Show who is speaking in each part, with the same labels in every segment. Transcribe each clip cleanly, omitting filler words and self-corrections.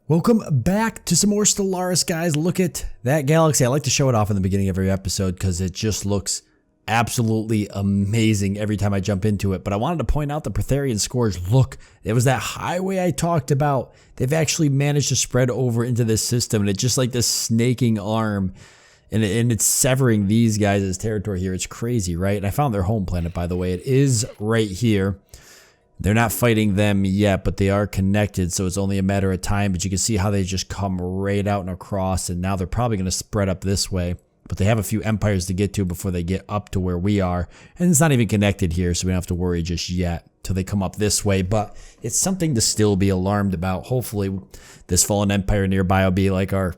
Speaker 1: Welcome back to some more Stellaris, guys. Look at that galaxy. I like to show it off in the beginning of every episode because it just looks absolutely amazing every time I jump into it. But I wanted to point out the Praetorian Scourge. Look, it was that highway I talked about. They've actually managed to spread over into this system, and it's just like this snaking arm, and it's severing these guys' territory here. It's crazy, right? And I found their home planet, by the way. It is right here. They're not fighting them yet, but they are connected, so it's only a matter of time. But you can see how they just come right out and across, and now they're probably going to spread up this way. But they have a few empires to get to before they get up to where we are. And it's not even connected here, so we don't have to worry just yet till they come up this way. But it's something to still be alarmed about. Hopefully, this fallen empire nearby will be like our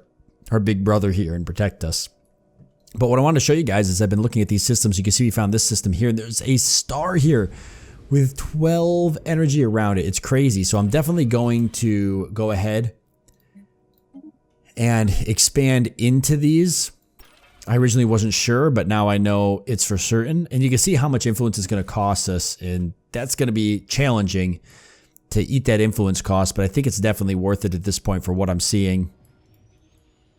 Speaker 1: big brother here and protect us. But what I want to show you guys is I've been looking at these systems. You can see we found this system here, and there's a star here with 12 energy around it. It's crazy. So I'm definitely going to go ahead and expand into these. I originally wasn't sure, but now I know it's for certain. And you can see how much influence it's going to cost us. And that's going to be challenging to eat that influence cost, but I think it's definitely worth it at this point for what I'm seeing.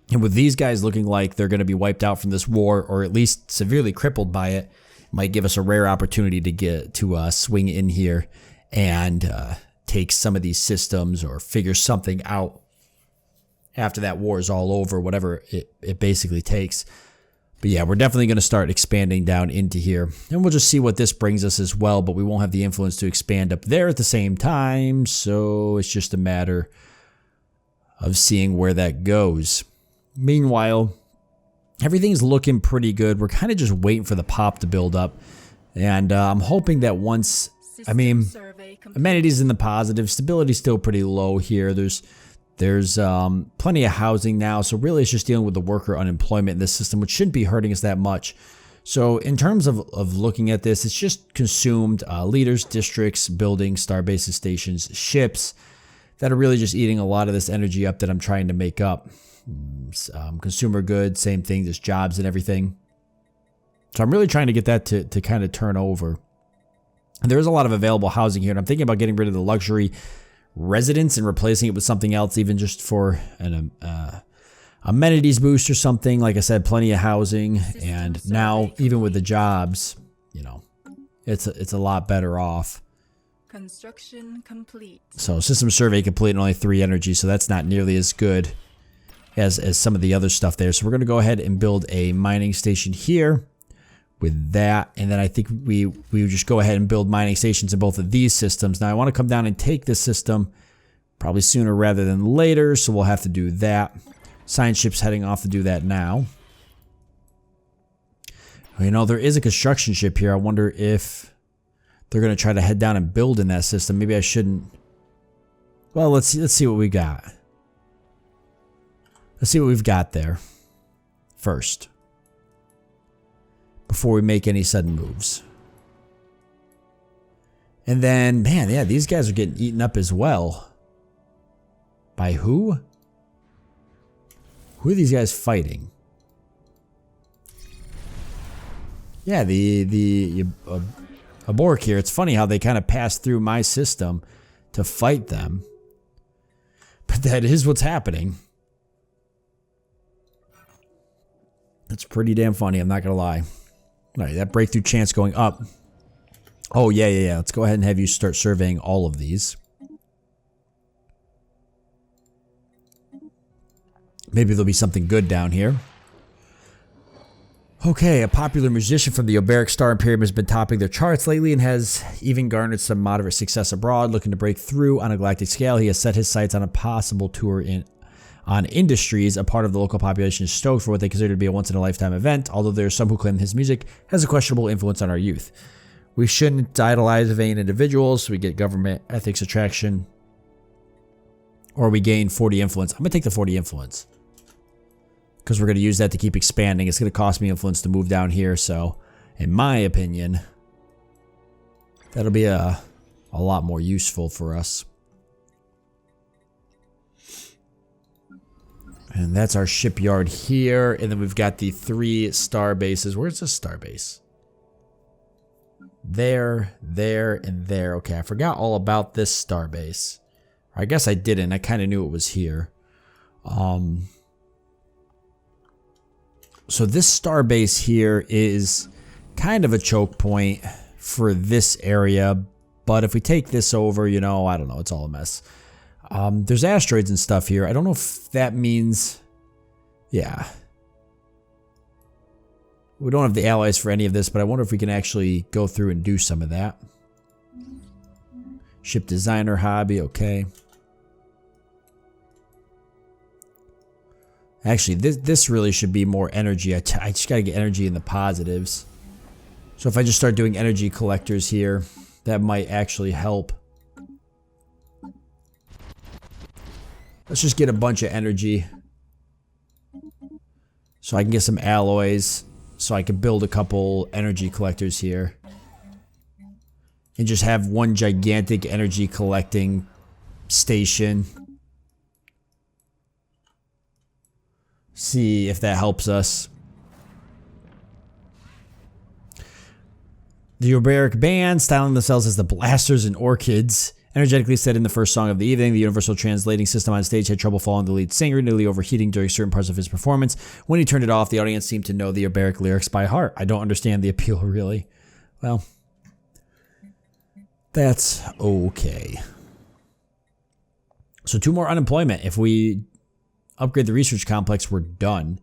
Speaker 1: And with these guys looking like they're going to be wiped out from this war, or at least severely crippled by it, might give us a rare opportunity to get to swing in here and take some of these systems or figure something out after that war is all over, whatever it basically takes. But yeah, we're definitely going to start expanding down into here, and we'll just see what this brings us as well, but we won't have the influence to expand up there at the same time, so it's just a matter of seeing where that goes. Meanwhile, everything's looking pretty good. We're kind of just waiting for the pop to build up. And I'm hoping that once, amenities in the positive, stability's still pretty low here. There's plenty of housing now. So really it's just dealing with the worker unemployment in this system, which shouldn't be hurting us that much. So in terms of looking at this, it's just consumed leaders, districts, buildings, star bases, stations, ships that are really just eating a lot of this energy up that I'm trying to make up. Consumer goods, same thing, just jobs and everything. So I'm really trying to get that to kind of turn over. And there is a lot of available housing here, and I'm thinking about getting rid of the luxury residence and replacing it with something else, even just for an amenities boost or something. Like I said, plenty of housing, and now even with the jobs, you know, it's a lot better off.
Speaker 2: Construction complete.
Speaker 1: So system survey complete and only 3 energy, so that's not nearly as good as some of the other stuff there. So we're going to go ahead and build a mining station here with that. And then I think we would just go ahead and build mining stations in both of these systems. Now I want to come down and take this system probably sooner rather than later. So we'll have to do that. Science ship's heading off to do that now. You know, there is a construction ship here. I wonder if they're going to try to head down and build in that system. Maybe I shouldn't. Well, let's see what we got. Let's see what we've got there first before we make any sudden moves. And then, man, yeah, these guys are getting eaten up as well. By who? Who are these guys fighting? Yeah, the Abork here. It's funny how they kind of pass through my system to fight them. But that is what's happening. That's pretty damn funny, I'm not going to lie. All right, that breakthrough chance going up. Oh, yeah. Let's go ahead and have you start surveying all of these. Maybe there'll be something good down here. Okay, a popular musician from the Oberic Star Imperium has been topping their charts lately and has even garnered some moderate success abroad. Looking to break through on a galactic scale, he has set his sights on a possible tour on Industries. A part of the local population is stoked for what they consider to be a once-in-a-lifetime event, although there are some who claim his music has a questionable influence on our youth. We shouldn't idolize vain individuals, so we get government ethics attraction, or we gain 40 influence. I'm going to take the 40 influence, because we're going to use that to keep expanding. It's going to cost me influence to move down here, so in my opinion, that'll be a lot more useful for us. And that's our shipyard here. And then we've got the 3 star bases. Where's the star base? There, and there. Okay, I forgot all about this star base. I guess I didn't. I kind of knew it was here. So this star base here is kind of a choke point for this area, but if we take this over, you know, I don't know, it's all a mess. There's asteroids and stuff here. I don't know if that means, yeah. We don't have the alloys for any of this, but I wonder if we can actually go through and do some of that. Ship designer hobby, okay. Actually, this really should be more energy. I just gotta get energy in the positives. So if I just start doing energy collectors here, that might actually help. Let's just get a bunch of energy. So I can get some alloys. So I can build a couple energy collectors here. And just have one gigantic energy collecting station. See if that helps us. The Uberic band, styling themselves as the Blasters and Orchids, energetically said in the first song of the evening. The universal translating system on stage had trouble following the lead singer, nearly overheating during certain parts of his performance. When he turned it off, the audience seemed to know the Uberic lyrics by heart. I don't understand the appeal, really. Well, that's okay. So 2 more unemployment. If we upgrade the research complex, we're done.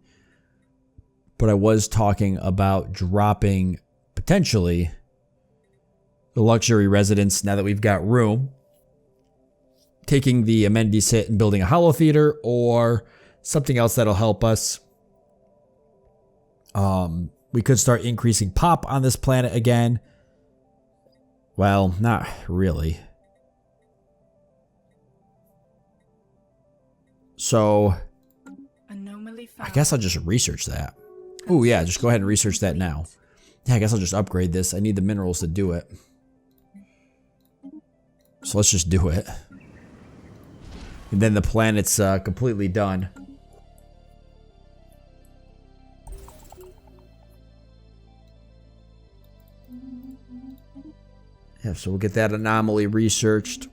Speaker 1: But I was talking about dropping, potentially, the luxury residence now that we've got room. Taking the amenities hit and building a hollow theater or something else that'll help us. We could start increasing pop on this planet again. Well, not really. So, I guess I'll just research that. Oh yeah, just go ahead and research that now. Yeah, I guess I'll just upgrade this. I need the minerals to do it. So let's just do it. And then the planet's completely done. Yeah, so we'll get that anomaly researched.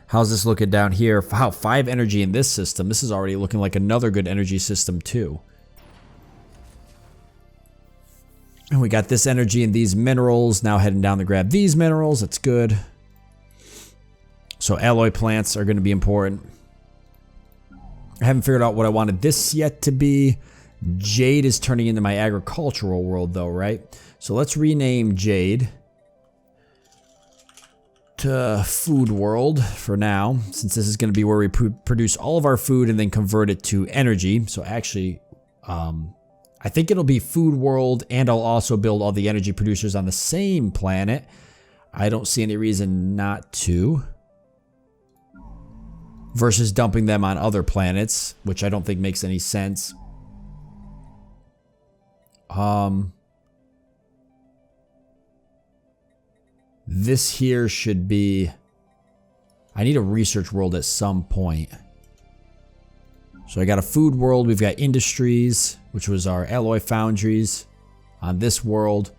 Speaker 1: How's this looking down here? Wow, 5 energy in this system. This is already looking like another good energy system too. And we got this energy and these minerals. Now heading down to grab these minerals. That's good. So alloy plants are going to be important. I haven't figured out what I wanted this yet to be. Jade is turning into my agricultural world though, right? So let's rename Jade to food world for now, since this is going to be where we produce all of our food and then convert it to energy. So actually, I think it'll be food world, and I'll also build all the energy producers on the same planet. I don't see any reason not to. Versus dumping them on other planets, which I don't think makes any sense. This here should be... I need a research world at some point. So I got a food world, we've got industries, which was our alloy foundries on this world.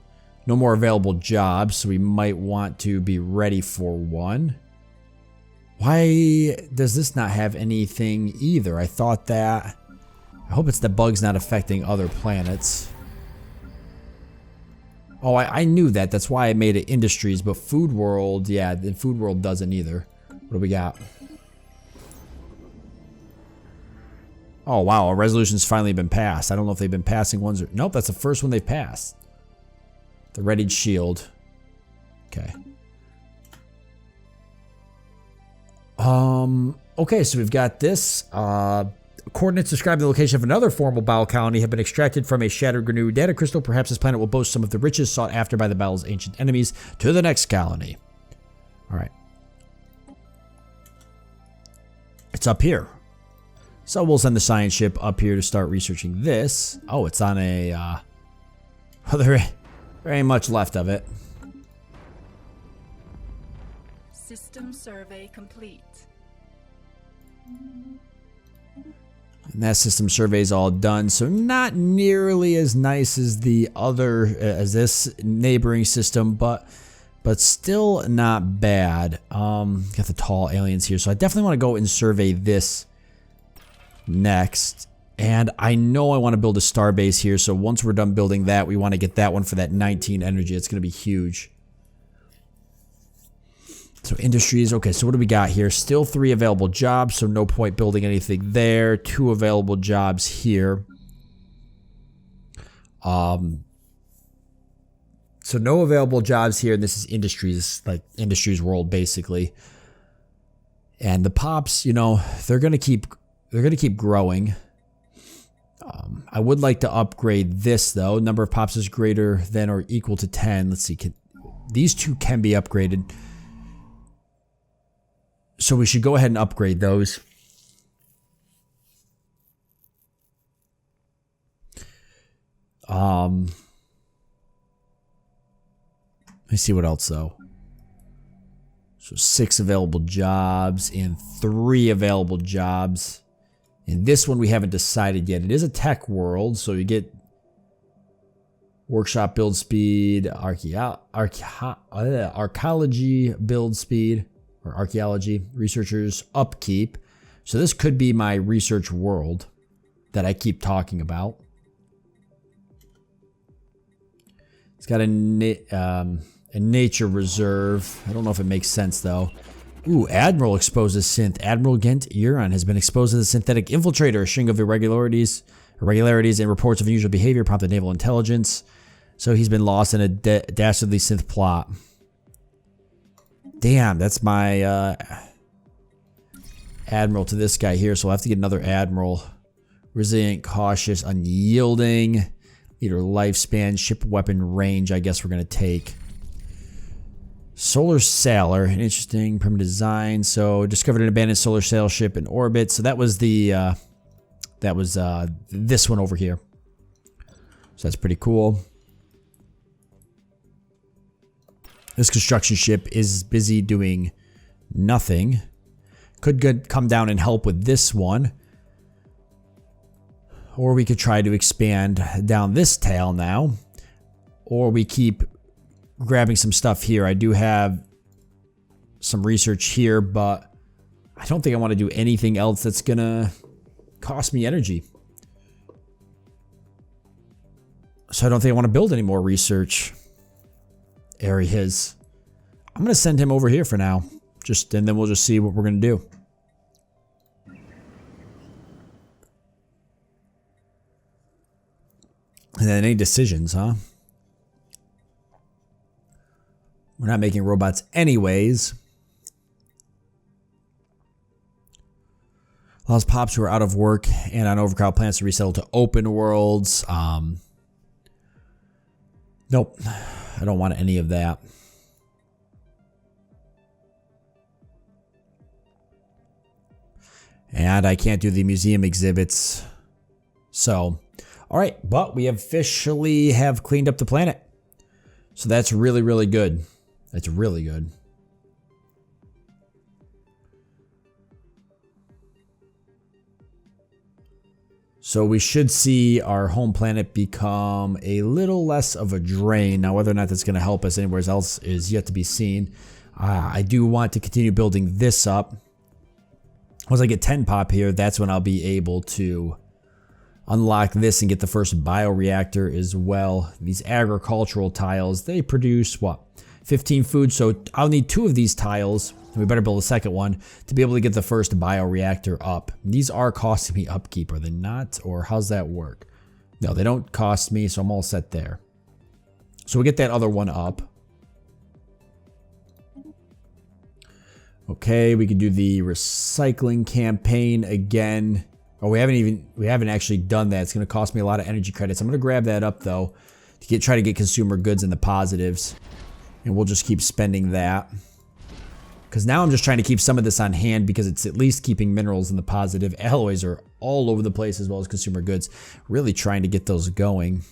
Speaker 1: No more available jobs, so we might want to be ready for one. Why does this not have anything either? I thought that... I hope it's the bugs not affecting other planets. Oh, I knew that. That's why I made it industries, but food world, yeah, the food world doesn't either. What do we got? Oh, wow, a resolution's finally been passed. I don't know if they've been passing ones or... Nope, that's the first one they've passed. The readied shield. Okay. Okay, so we've got this. Coordinates describe the location of another formal Bowel colony have been extracted from a shattered Gnu data crystal. Perhaps this planet will boast some of the riches sought after by the Bowel's ancient enemies. To the next colony. Alright. It's up here. So we'll send the science ship up here to start researching this. Oh, it's on a, well, there ain't much left of it.
Speaker 2: System survey complete.
Speaker 1: And that system survey is all done, so not nearly as nice as the other, as this neighboring system, but still not bad. Got the tall aliens here, so I definitely want to go and survey this next. And I know I want to build a star base here, so once we're done building that, we want to get that one for that 19 energy. It's going to be huge. So industries, okay, so what do we got here? Still 3 available jobs, so no point building anything there. 2 available jobs here. So no available jobs here, and this is industries, like industries world basically. And the pops, you know, they're gonna keep growing. I would like to upgrade this though. Number of pops is greater than or equal to 10. Let's see, these 2 can be upgraded. So we should go ahead and upgrade those. Let me see what else though. So 6 available jobs and 3 available jobs. And this one we haven't decided yet. It is a tech world, so you get workshop build speed, archaeology build speed, or archaeology, researchers upkeep. So this could be my research world that I keep talking about. It's got a nature reserve. I don't know if it makes sense though. Ooh, Admiral exposes synth. Admiral Gent Euron has been exposed to the synthetic infiltrator. A string of irregularities and reports of unusual behavior prompted naval intelligence. So he's been lost in a dastardly synth plot. Damn, that's my Admiral to this guy here. So I'll have to get another Admiral. Resilient, cautious, unyielding. Leader lifespan, ship weapon range, I guess we're going to take. Solar Sailor, an interesting primitive design. So discovered an abandoned solar sail ship in orbit. So that was the this one over here. So that's pretty cool. This construction ship is busy doing nothing. Could come down and help with this one. Or we could try to expand down this tail now. Or we keep grabbing some stuff here. I do have some research here, but I don't think I want to do anything else that's gonna cost me energy. So I don't think I want to build any more research areas. I'm gonna send him over here for now. And then we'll just see what we're gonna do. And then any decisions, huh? We're not making robots anyways. Allows pops who are out of work and on overcrowded planets to resettle to open worlds. Nope. I don't want any of that. And I can't do the museum exhibits. So, all right. But we officially have cleaned up the planet. So that's really, really good. That's really good. So we should see our home planet become a little less of a drain. Now, whether or not that's going to help us anywhere else is yet to be seen. I do want to continue building this up. Once I get 10 pop here, that's when I'll be able to unlock this and get the first bioreactor as well. These agricultural tiles, they produce what? 15 food, so I'll need 2 of these tiles, and we better build a second one to be able to get the first bioreactor up. These are costing me upkeep, are they not? Or how's that work? No, they don't cost me, so I'm all set there. So we get that other one up. Okay, we could do the recycling campaign again. Oh, we haven't actually done that. It's going to cost me a lot of energy credits. I'm going to grab that up though to try to get consumer goods in the positives. And we'll just keep spending that. Because now I'm just trying to keep some of this on hand because it's at least keeping minerals in the positive. Alloys are all over the place as well as consumer goods. Really trying to get those going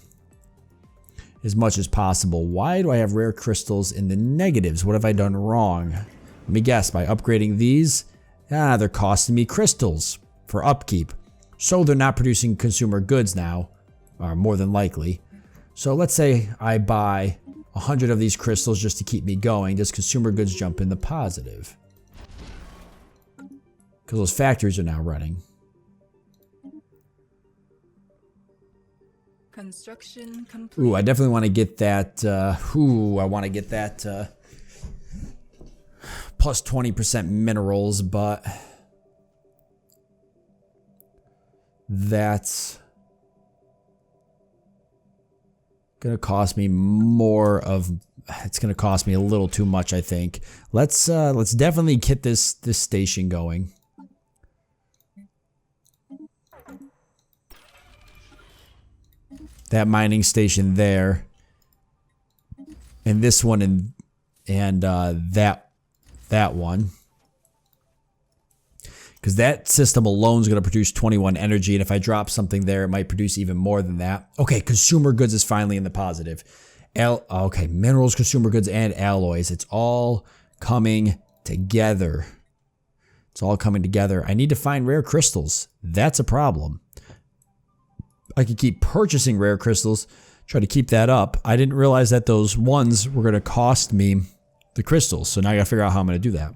Speaker 1: as much as possible. Why do I have rare crystals in the negatives? What have I done wrong? Let me guess, by upgrading these, they're costing me crystals for upkeep. So they're not producing consumer goods now, or more than likely. So let's say I buy 100 of these crystals just to keep me going. Does consumer goods jump in the positive? Because those factories are now running.
Speaker 2: Construction complete.
Speaker 1: Ooh, I definitely want to get that. I want to get that plus 20% minerals, but that's gonna cost me more of. It's gonna cost me a little too much, I think. Let's definitely get this station going. That mining station there, and this one, and that one, because that system alone is going to produce 21 energy, and if I drop something there, it might produce even more than that. Okay, consumer goods is finally in the positive. Okay, minerals, consumer goods, and alloys. It's all coming together. It's all coming together. I need to find rare crystals. That's a problem. I could keep purchasing rare crystals, try to keep that up. I didn't realize that those ones were going to cost me the crystals, so now I got to figure out how I'm going to do that.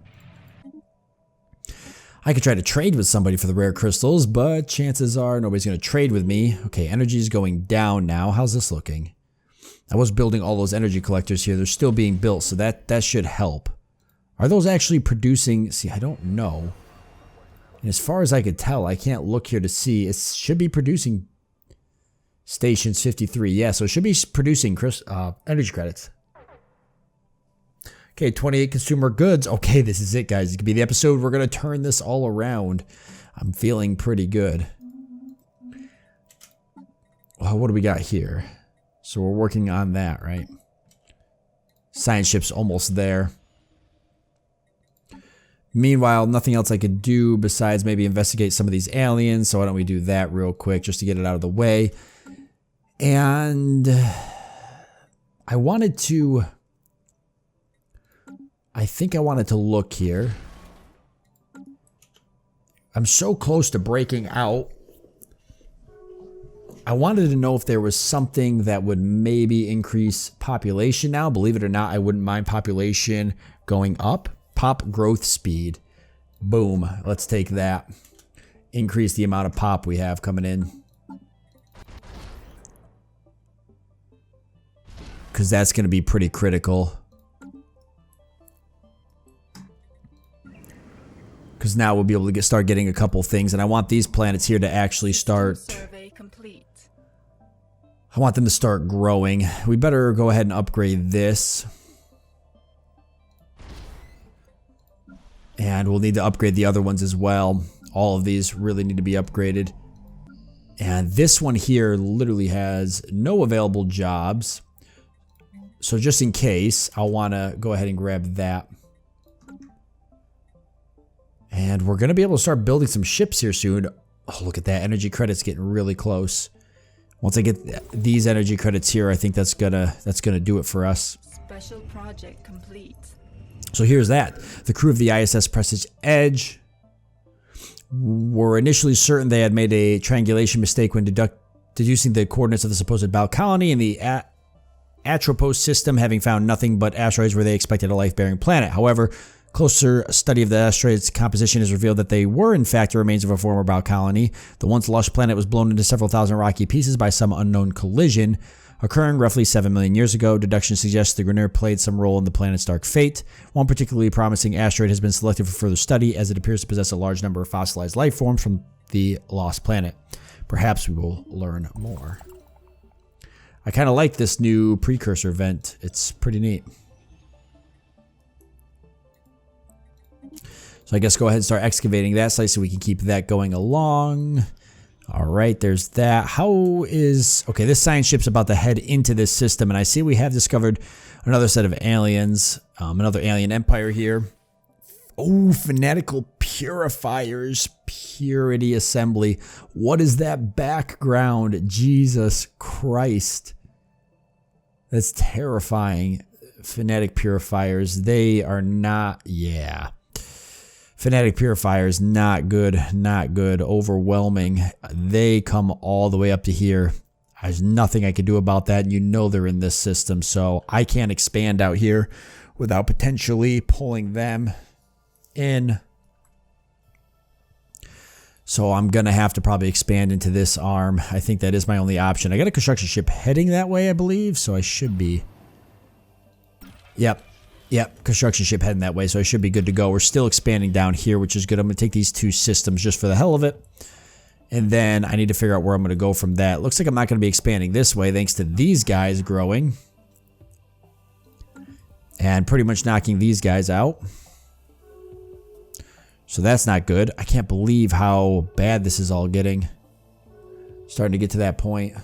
Speaker 1: I could try to trade with somebody for the rare crystals, but chances are nobody's going to trade with me. Okay, energy is going down now. How's this looking? I was building all those energy collectors here. They're still being built, so that should help. Are those actually producing? See, I don't know. And as far as I could tell, I can't look here to see. It should be producing stations 53. Yeah, so it should be producing energy credits. Okay, 28 consumer goods. Okay, this is it, guys. It could be the episode. We're going to turn this all around. I'm feeling pretty good. Well, what do we got here? So we're working on that, right? Science ship's almost there. Meanwhile, nothing else I could do besides maybe investigate some of these aliens. So why don't we do that real quick just to get it out of the way. And I think I wanted to look here. I'm so close to breaking out. I wanted to know if there was something that would maybe increase population now. Believe it or not, I wouldn't mind population going up. Pop growth speed. Boom. Let's take that. Increase the amount of pop we have coming in. Because that's going to be pretty critical. Because now we'll be able to start getting a couple things. And I want these planets here to actually start.
Speaker 2: Survey complete.
Speaker 1: I want them to start growing. We better go ahead and upgrade this. And we'll need to upgrade the other ones as well. All of these really need to be upgraded. And this one here literally has no available jobs. So just in case, I'll want to go ahead and grab that. And we're going to be able to start building some ships here soon. Oh, look at that. Energy credits getting really close. Once I get these energy credits here, I think that's gonna do it for us.
Speaker 2: Special project complete.
Speaker 1: So here's that. The crew of the ISS Prestige Edge were initially certain they had made a triangulation mistake when deducing the coordinates of the supposed Bal colony in the Atropos system, having found nothing but asteroids where they expected a life-bearing planet. However, closer study of the asteroid's composition has revealed that they were in fact the remains of a former Bal colony. The once lush planet was blown into several thousand rocky pieces by some unknown collision, occurring roughly 7 million years ago. Deduction suggests the Grineer played some role in the planet's dark fate. One particularly promising asteroid has been selected for further study, as it appears to possess a large number of fossilized life forms from the lost planet. Perhaps we will learn more. I kind of like this new precursor vent. It's pretty neat. So I guess go ahead and start excavating that site so we can keep that going along. All right, there's that. Okay, this science ship's about to head into this system, and I see we have discovered another set of aliens, another alien empire here. Oh, fanatical purifiers, purity assembly. What is that background? Jesus Christ. That's terrifying. Fanatic purifiers, they are not, yeah. Fanatic purifiers, not good, not good, overwhelming. They come all the way up to here. There's nothing I can do about that, and you know they're in this system, so I can't expand out here without potentially pulling them in. So I'm going to have to probably expand into this arm. I think that is my only option. I got a construction ship heading that way, I believe. So I should be... Yep. Construction ship heading that way. So I should be good to go. We're still expanding down here, which is good. I'm going to take these 2 systems just for the hell of it. And then I need to figure out where I'm going to go from that. Looks like I'm not going to be expanding this way thanks to these guys growing. And pretty much knocking these guys out. So that's not good. I can't believe how bad this is all getting. Starting to get to that point.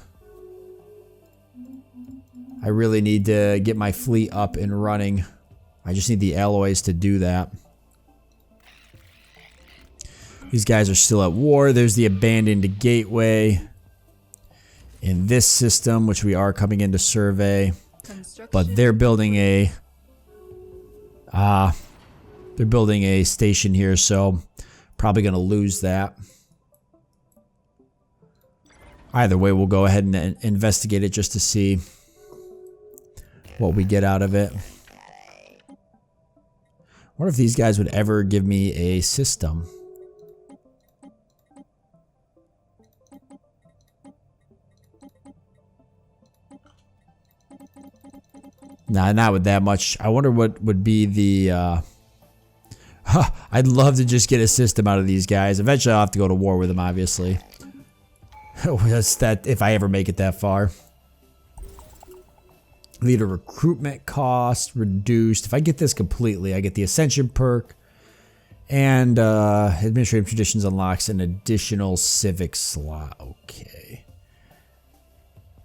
Speaker 1: I really need to get my fleet up and running. I just need the alloys to do that. These guys are still at war. There's the abandoned gateway in this system, which we are coming in to survey. But they're building a... they're building a station here, so probably going to lose that. Either way, we'll go ahead and investigate it just to see what we get out of it. I wonder if these guys would ever give me a system. Nah, not with that much. I wonder what would be the... I'd love to just get a system out of these guys. Eventually, I'll have to go to war with them, obviously. That's that if I ever make it that far. Leader recruitment cost reduced. If I get this completely, I get the Ascension perk. And Administrative Traditions unlocks an additional civic slot. Okay.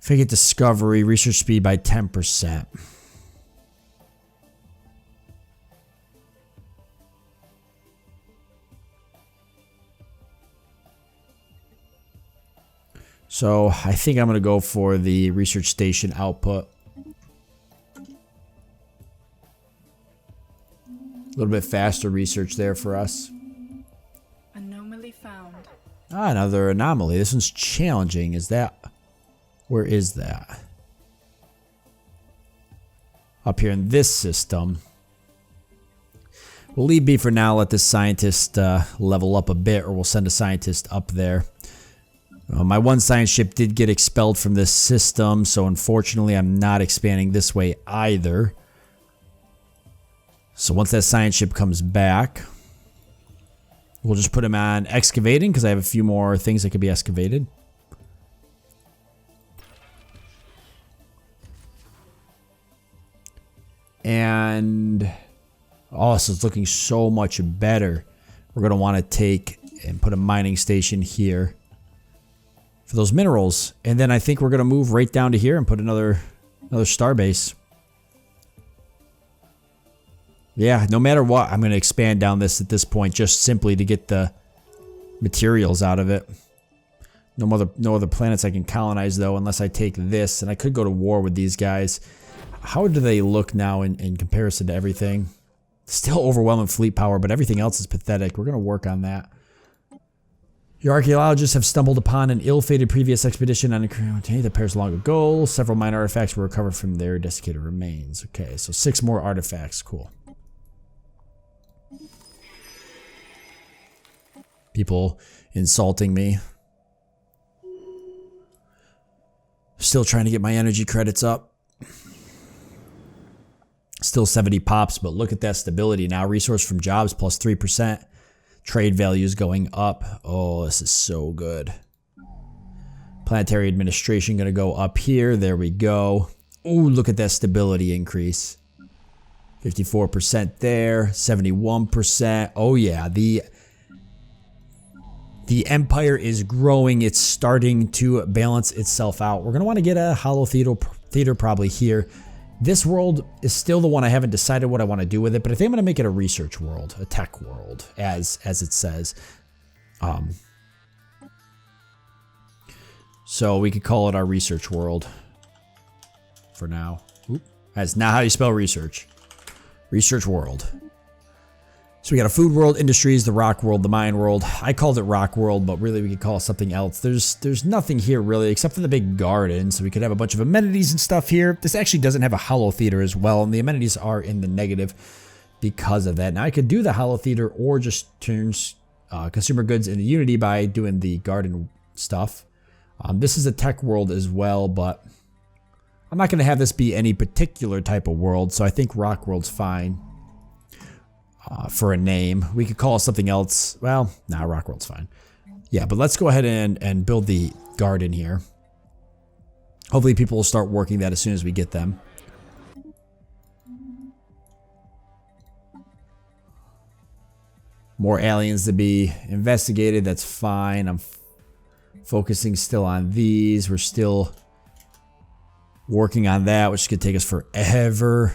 Speaker 1: If I get Discovery, research speed by 10%. So I think I'm going to go for the research station output. A little bit faster research there for us.
Speaker 2: Anomaly found.
Speaker 1: Ah, another anomaly. This one's challenging. Is that... Where is that? Up here in this system. We'll leave B for now. Let this scientist level up a bit, or we'll send a scientist up there. My one science ship did get expelled from this system, so unfortunately I'm not expanding this way either. So once that science ship comes back, we'll just put him on excavating, because I have a few more things that could be excavated. And oh, so it's looking so much better. We're going to want to take and put a mining station here for those minerals. And then I think we're going to move right down to here and put another star base. Yeah, no matter what, I'm going to expand down this at this point just simply to get the materials out of it. No other planets I can colonize though, unless I take this. And I could go to war with these guys. How do they look now in comparison to everything? Still overwhelming fleet power, but everything else is pathetic. We're going to work on that. Your archaeologists have stumbled upon an ill-fated previous expedition on a crew that pairs long ago. Several minor artifacts were recovered from their desiccated remains. Okay, so 6 more artifacts. Cool. People insulting me. Still trying to get my energy credits up. Still 70 pops, but look at that stability now. Resource from jobs plus 3%. Trade values going up. Oh, this is so good. Planetary administration going to go up here. There we go. Oh, look at that stability increase. 54% there. 71%. Oh, yeah. The empire is growing. It's starting to balance itself out. We're going to want to get a hollow theater probably here. This world is still the one I haven't decided what I want to do with it, but I think I'm going to make it a research world, a tech world, as it says. So we could call it our research world for now. Oop. That's not how you spell research. Research world. So we got a food world, industries, the rock world, the mine world. I called it rock world, but really we could call it something else. There's nothing here really except for the big garden. So we could have a bunch of amenities and stuff here. This actually doesn't have a hollow theater as well, and the amenities are in the negative because of that. Now I could do the hollow theater or just turn consumer goods into Unity by doing the garden stuff. This is a tech world as well, but I'm not going to have this be any particular type of world, so I think Rock World's fine for a name. We could call it something else. Well, nah, Rock World's fine. Yeah, but let's go ahead and build the garden here. Hopefully people will start working that as soon as we get them. More aliens to be investigated, that's fine. I'm focusing still on these. We're still working on that, which could take us forever.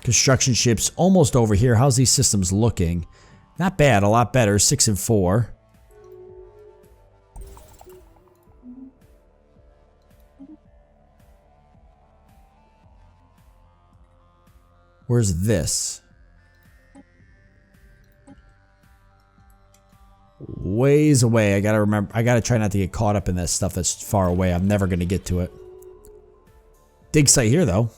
Speaker 1: Construction ships almost over here. How's these systems looking? Not bad, a lot better. 6 and 4. Where's this? Ways away. I gotta remember. I gotta try not to get caught up in that stuff that's far away. I'm never gonna get to it. Dig site here, though.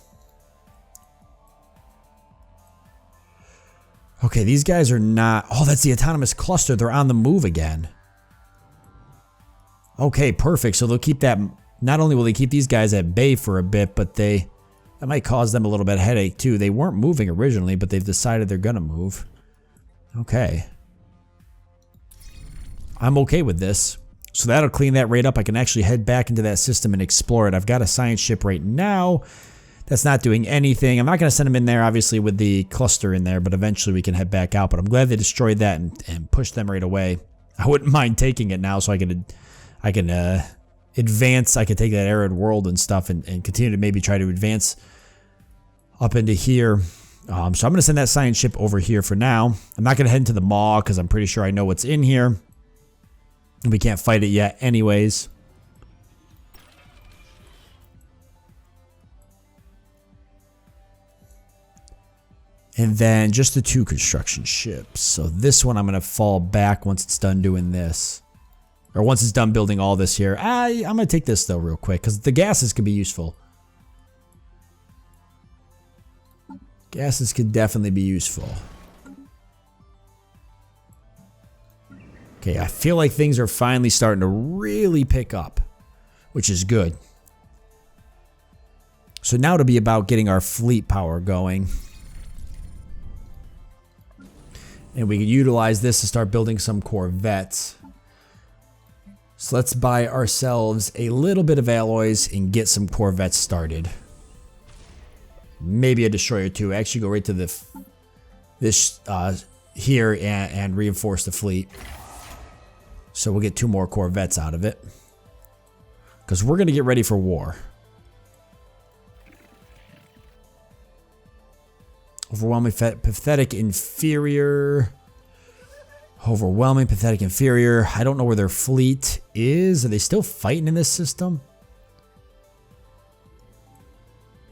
Speaker 1: Okay, these guys are not... Oh, that's the autonomous cluster. They're on the move again. Okay, perfect. So they'll keep that... Not only will they keep these guys at bay for a bit, but that might cause them a little bit of headache, too. They weren't moving originally, but they've decided they're gonna move. Okay. I'm okay with this. So that'll clean that right up. I can actually head back into that system and explore it. I've got a science ship right now that's not doing anything. I'm not going to send them in there, obviously, with the cluster in there, but eventually we can head back out. But I'm glad they destroyed that and pushed them right away. I wouldn't mind taking it now so I can advance. I can take that arid world and stuff and continue to maybe try to advance up into here. So I'm going to send that science ship over here for now. I'm not going to head into the maw because I'm pretty sure I know what's in here. We can't fight it yet anyways. And then just the 2 construction ships. So this one I'm going to fall back once it's done doing this. Or once it's done building all this here. I'm going to take this though real quick because the gases could be useful. Gases could definitely be useful. Okay, I feel like things are finally starting to really pick up, which is good. So now it'll be about getting our fleet power going. And we can utilize this to start building some corvettes. So let's buy ourselves a little bit of alloys and get some corvettes started. Maybe a destroyer or 2. Actually go right to this here and reinforce the fleet. So we'll get 2 more corvettes out of it. Because we're going to get ready for war. Overwhelming, pathetic, inferior. Overwhelming, pathetic, inferior. I don't know where their fleet is. Are they still fighting in this system?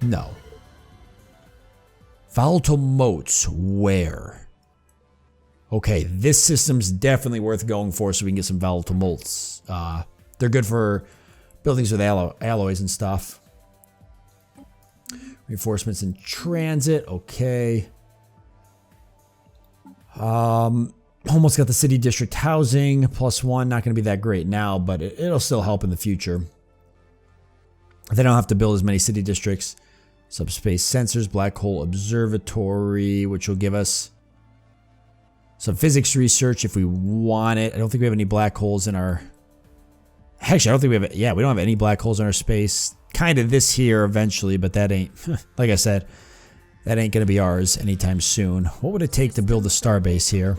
Speaker 1: No. Volatile motes. Where? Okay, this system's definitely worth going for so we can get some volatile motes. They're good for buildings with alloys and stuff. Reinforcements in transit, okay. Almost got the city district housing, +1, not going to be that great now, but it'll still help in the future. They don't have to build as many city districts. Subspace sensors, black hole observatory, which will give us some physics research if we want it. I don't think we have any black holes in our... Actually, I don't think we have... Yeah, we don't have any black holes in our space. Kind of this here eventually, but that ain't... Like I said, that ain't going to be ours anytime soon. What would it take to build a starbase here?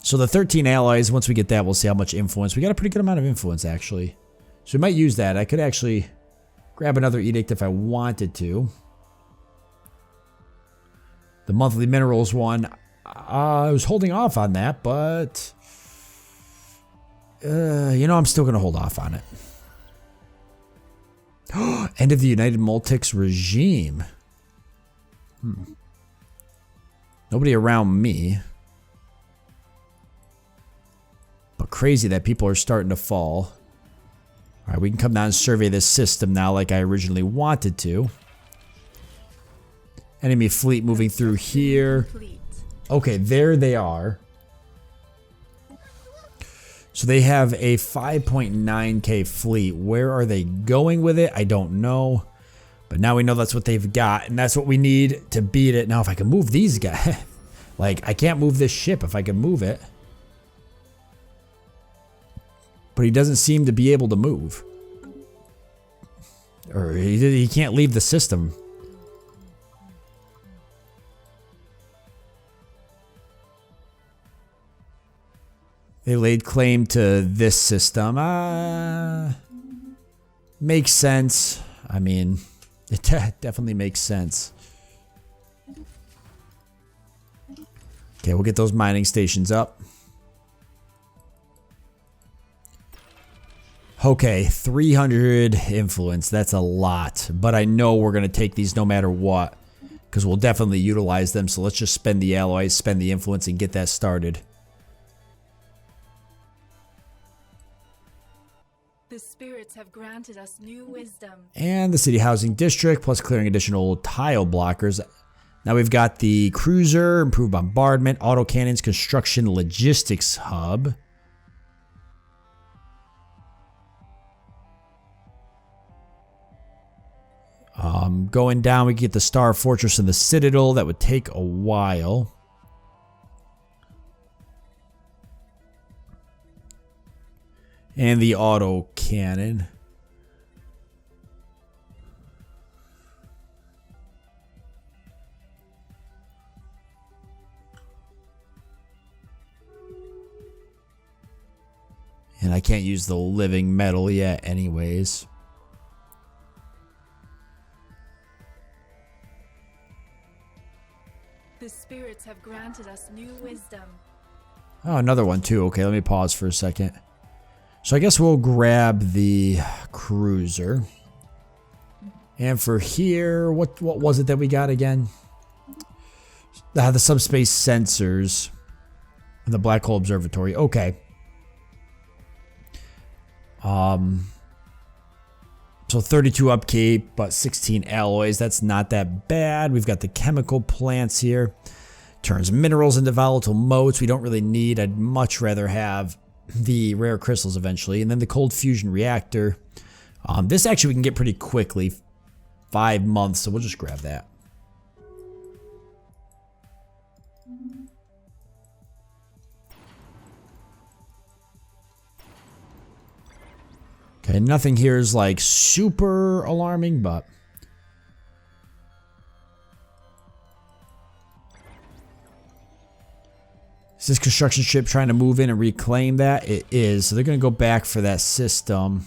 Speaker 1: So the 13 allies, once we get that, we'll see how much influence. We got a pretty good amount of influence, actually. So we might use that. I could actually grab another edict if I wanted to. The monthly minerals one... I was holding off on that, but you know, I'm still going to hold off on it. End of the United Multics regime. Nobody around me. But crazy that people are starting to fall. Alright, we can come down and survey this system now like I originally wanted to. Enemy fleet moving through here. Okay, there they are. So they have a 5.9k fleet. Where are they going with it? I don't know. But now we know that's what they've got, and that's what we need to beat it. Now, if I can move these guys, like, I can't move this ship if I can move it. But he doesn't seem to be able to move. Or he can't leave the system. They laid claim to this system. Makes sense. I mean, it definitely makes sense. Okay, we'll get those mining stations up. Okay, 300 influence. That's a lot. But I know we're going to take these no matter what. Because we'll definitely utilize them. So let's just spend the alloys, spend the influence, and get that started.
Speaker 2: The spirits have granted us new wisdom.
Speaker 1: And the city housing district, plus clearing additional tile blockers. Now we've got the cruiser, improved bombardment, autocannons, construction, logistics hub. Going down, we get the Star Fortress and the Citadel. That would take a while. And the auto cannon. And I can't use the living metal yet anyways.
Speaker 2: The spirits have granted us new wisdom.
Speaker 1: Oh, another one too. Okay, let me pause for a second. So I guess we'll grab the cruiser. And for here, what was it that we got again? The subspace sensors. And the black hole observatory. Okay. So 32 upkeep, but 16 alloys. That's not that bad. We've got the chemical plants here. Turns minerals into volatile motes. We don't really need. I'd much rather have the rare crystals eventually. And then the cold fusion reactor. This actually we can get pretty quickly. 5 months, so we'll just grab that. Okay, nothing here is like super alarming, but is this construction ship trying to move in and reclaim that? It is. So they're going to go back for that system.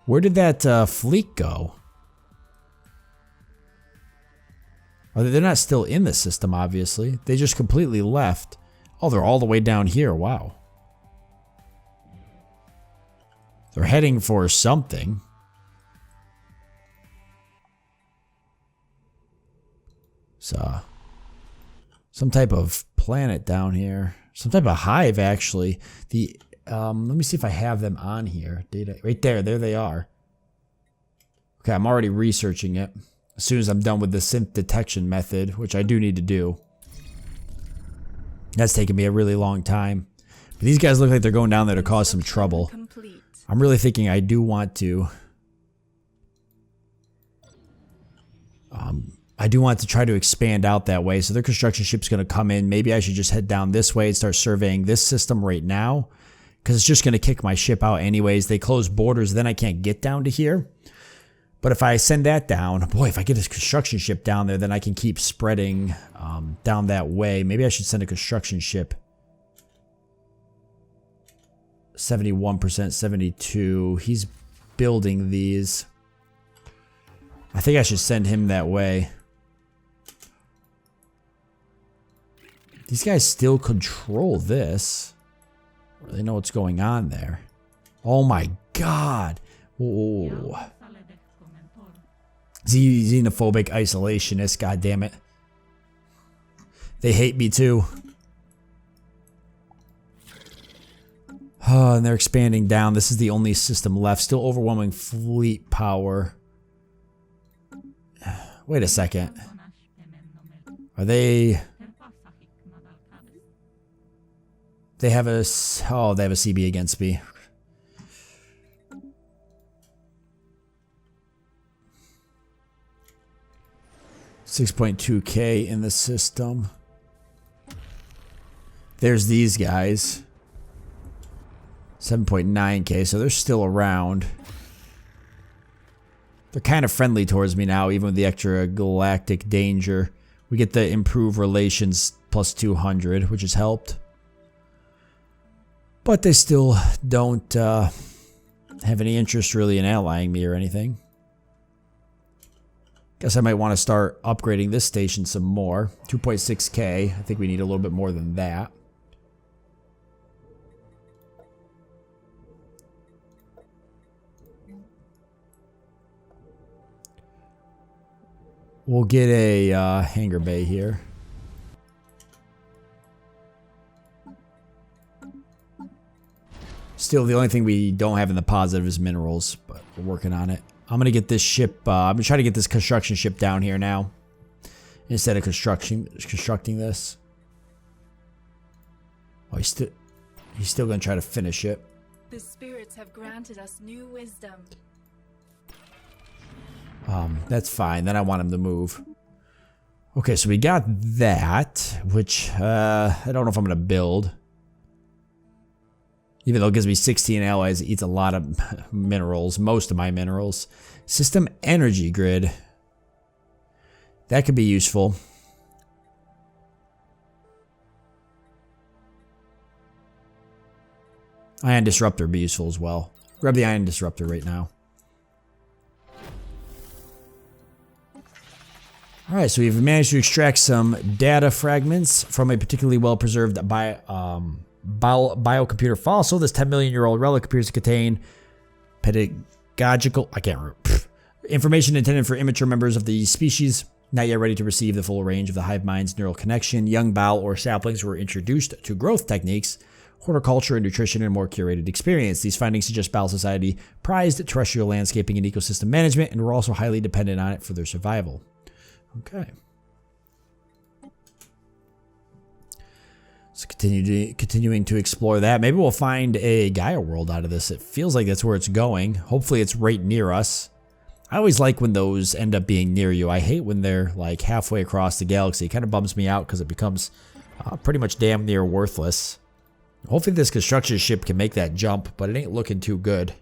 Speaker 1: Where did that fleet go? They're not still in the system, obviously. They just completely left. Oh, they're all the way down here. Wow. They're heading for something. So, some type of planet down here. Some type of hive, actually. The let me see if I have them on here. Data right there. There they are. Okay, I'm already researching it. As soon as I'm done with the synth detection method, which I do need to do. That's taken me a really long time. But these guys look like they're going down there to cause some trouble. I'm really thinking I do want to try to expand out that way. So their construction ship's going to come in. Maybe I should just head down this way and start surveying this system right now. Because it's just going to kick my ship out anyways. They close borders, then I can't get down to here. But if I send that down, boy, if I get a construction ship down there, then I can keep spreading down that way. Maybe I should send a construction ship. 71%, 72. He's building these. I think I should send him that way. These guys still control this. I don't really know what's going on there. Oh my god. Whoa. Xenophobic isolationist, god damn it. They hate me too. Oh, and they're expanding down. This is the only system left. Still overwhelming fleet power. Wait a second. Are they They have a... Oh, they have a CB against me. $6.2K in the system. There's these guys. 7.9K, so they're still around. They're kind of friendly towards me now, even with the extra galactic danger. We get the improved relations plus 200, which has helped. But they still don't have any interest really in allying me or anything. Guess I might want to start upgrading this station some more. 2.6K. I think we need a little bit more than that. We'll get a hangar bay here. Still, the only thing we don't have in the positive is minerals, but we're working on it. I'm going to get this ship, I'm going to try to get this construction ship down here now. Instead of constructing this. Oh, he's still going to try to finish it.
Speaker 2: The spirits have granted us new wisdom.
Speaker 1: That's fine. Then I want him to move. Okay, so we got that, which I don't know if I'm going to build. Even though it gives me 16 allies, it eats a lot of minerals, most of my minerals. System energy grid. That could be useful. Ion disruptor would be useful as well. Grab the ion disruptor right now. Alright, so we've managed to extract some data fragments from a particularly well-preserved biocomputer fossil. This 10 million year old relic appears to contain pedagogical, information intended for immature members of the species, not yet ready to receive the full range of the hive mind's neural connection. Young bough or saplings were introduced to growth techniques, horticulture, and nutrition in a more curated experience. These findings suggest Bowl Society prized terrestrial landscaping and ecosystem management and were also highly dependent on it for their survival. Okay. So continuing to explore that. Maybe we'll find a Gaia world out of this. It feels like that's where it's going. Hopefully it's right near us. I always like when those end up being near you. I hate when they're like halfway across the galaxy. It kind of bums me out because it becomes pretty much damn near worthless. Hopefully this construction ship can make that jump, but it ain't looking too good.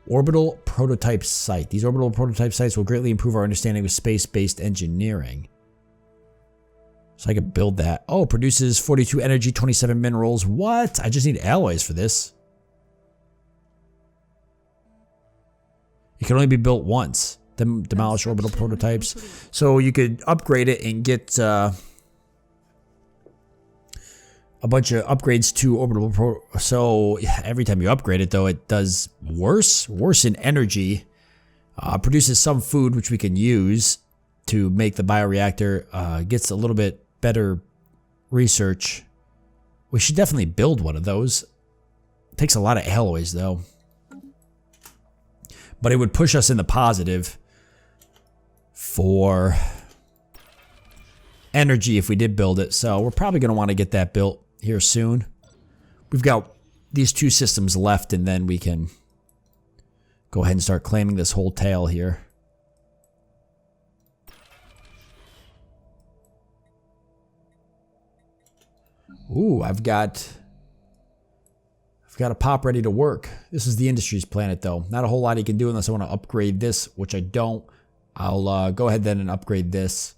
Speaker 1: Orbital prototype site. These orbital prototype sites will greatly improve our understanding of space-based engineering. So I could build that. Oh, produces 42 energy, 27 minerals. What? I just need alloys for this. It can only be built once. Demolish orbital prototypes. So you could upgrade it and get a bunch of upgrades to orbital so every time you upgrade it though, it does worse in energy. Produces some food which we can use to make the bioreactor. Gets a little bit better research. We should definitely build one of those. It takes a lot of alloys though. But it would push us in the positive for energy if we did build it. So we're probably going to want to get that built here soon. We've got these two systems left and then we can go ahead and start claiming this whole tail here. Ooh, I've got a pop ready to work. This is the industries planet though. Not a whole lot you can do unless I want to upgrade this, which I don't. I'll go ahead then and upgrade this.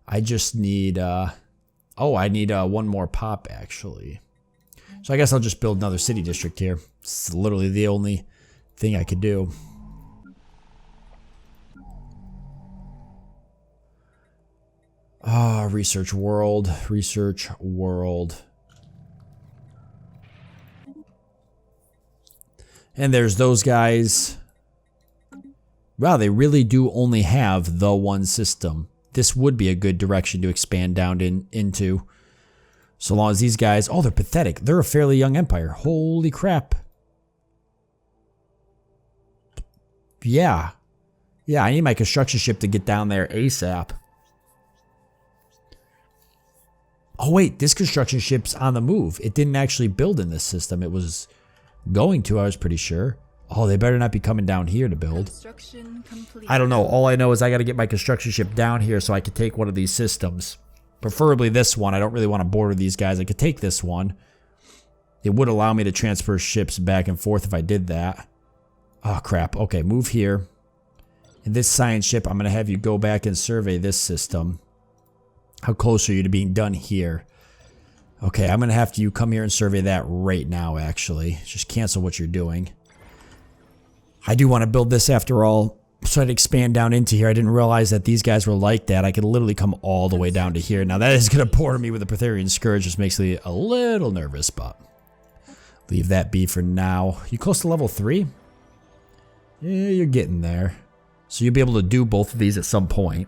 Speaker 1: I just need oh, I need one more pop actually. So I guess I'll just build another city district here. It's literally the only thing I could do. Research world, research world. And there's those guys. Wow, they really do only have the one system. This would be a good direction to expand down into. So long as these guys... Oh, they're pathetic. They're a fairly young empire. Holy crap. Yeah. Yeah, I need my construction ship to get down there ASAP. Oh wait, this construction ship's on the move. It didn't actually build in this system. It was going to, I was pretty sure. Oh, they better not be coming down here to build.
Speaker 2: Construction complete.
Speaker 1: I don't know. All I know is I got to get my construction ship down here so I could take one of these systems. Preferably this one. I don't really want to border these guys. I could take this one. It would allow me to transfer ships back and forth if I did that. Oh, crap. Okay, move here. And this science ship, I'm going to have you go back and survey this system. How close are you to being done here? Okay, I'm going to have you come here and survey that right now, actually. Just cancel what you're doing. I do want to build this after all, so I'd expand down into here. I didn't realize that these guys were like that. I could literally come all the way down to here. Now, that is going to border me with the Pafiot Scourge, which makes me a little nervous, but leave that be for now. You close to level 3? Yeah, you're getting there. So you'll be able to do both of these at some point.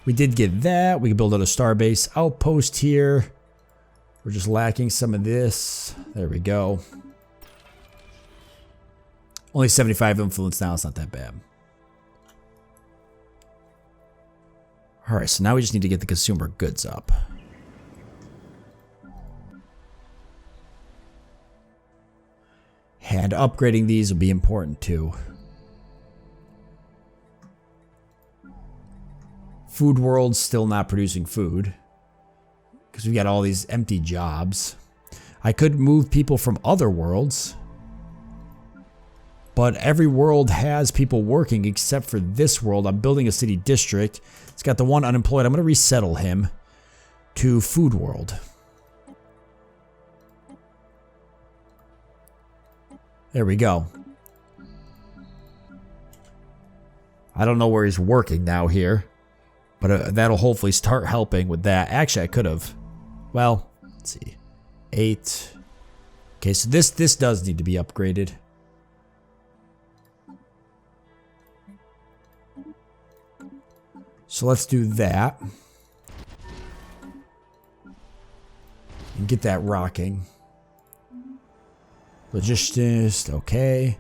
Speaker 1: We did get that. We can build out a starbase outpost here. We're just lacking some of this. There we go. Only 75 influence now. It's not that bad. Alright, so now we just need to get the consumer goods up. And upgrading these will be important too. Food world's still not producing food because we got all these empty jobs. I could move people from other worlds, but every world has people working except for this world. I'm building a city district. It's got the one unemployed. I'm going to resettle him to food world. There we go. I don't know where he's working now here. But that'll hopefully start helping with that. Actually, I could have. Well, let's see. 8. Okay, so this does need to be upgraded. So let's do that. And get that rocking. Logistics, okay.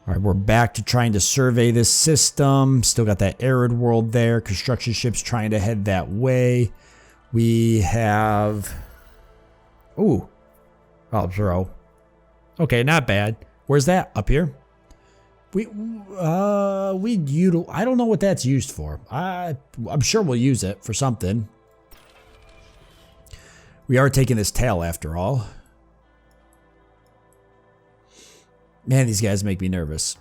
Speaker 1: Alright, we're back to trying to survey this system. Still got that arid world there. Construction ships trying to head that way. We have... Ooh. Zero. Okay, not bad. Where's that? Up here? I don't know what that's used for. I'm sure we'll use it for something. We are taking this tail after all. Man, these guys make me nervous.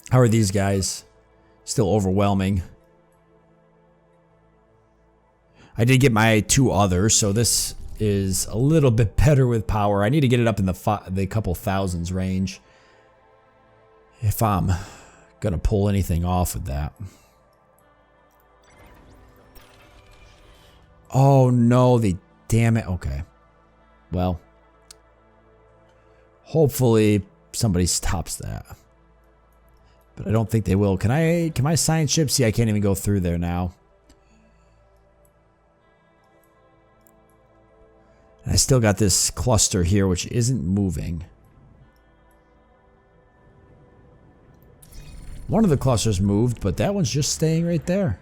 Speaker 1: How are these guys? Still overwhelming. I did get my 2 others, so this is a little bit better with power. I need to get it up in the couple thousands range if I'm gonna pull anything off with that. Oh no, damn it. Okay. Well. Hopefully somebody stops that. But I don't think they will. Can my science ship? See, I can't even go through there now. And I still got this cluster here which isn't moving. One of the clusters moved, but that one's just staying right there.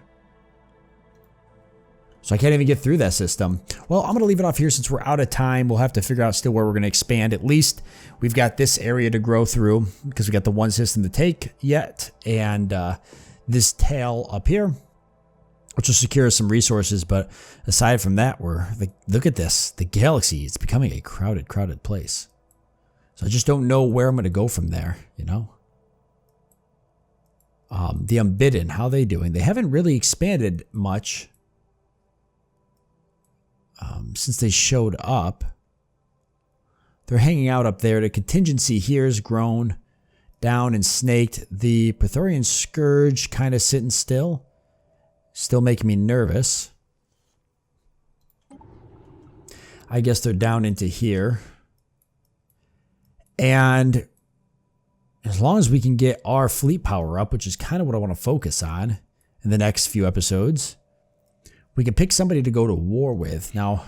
Speaker 1: So I can't even get through that system. Well, I'm going to leave it off here since we're out of time. We'll have to figure out still where we're going to expand. At least we've got this area to grow through because we got the one system to take yet. And this tail up here, which will secure some resources. But aside from that, look at this. The galaxy is becoming a crowded place. So I just don't know where I'm going to go from there, you know. The Unbidden, how are they doing? They haven't really expanded much. Since they showed up. They're hanging out up there. The contingency here has grown down and snaked. The Pafiot Scourge kind of sitting still. Still making me nervous. I guess they're down into here. And as long as we can get our fleet power up, which is kind of what I want to focus on in the next few episodes, we can pick somebody to go to war with. Now,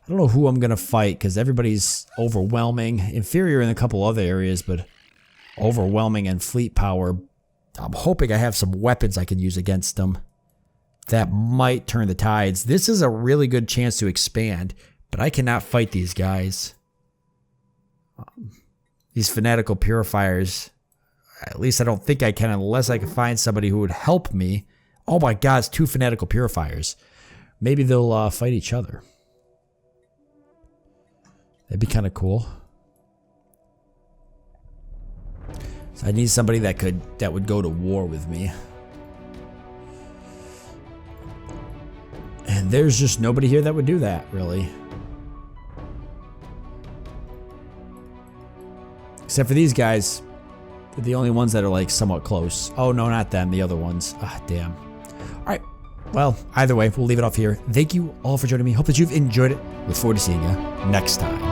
Speaker 1: I don't know who I'm going to fight because everybody's overwhelming. Inferior in a couple other areas, but overwhelming in fleet power. I'm hoping I have some weapons I can use against them. That might turn the tides. This is a really good chance to expand, but I cannot fight these guys. These fanatical purifiers, at least I don't think I can unless I can find somebody who would help me. Oh my god, it's 2 fanatical purifiers. Maybe they'll fight each other. That'd be kind of cool. So I need somebody that would go to war with me. And there's just nobody here that would do that, really. Except for these guys. They're the only ones that are like somewhat close. Oh no, not them, the other ones. Ah, damn. Alright. Well, either way, we'll leave it off here. Thank you all for joining me. Hope that you've enjoyed it. Look forward to seeing you next time.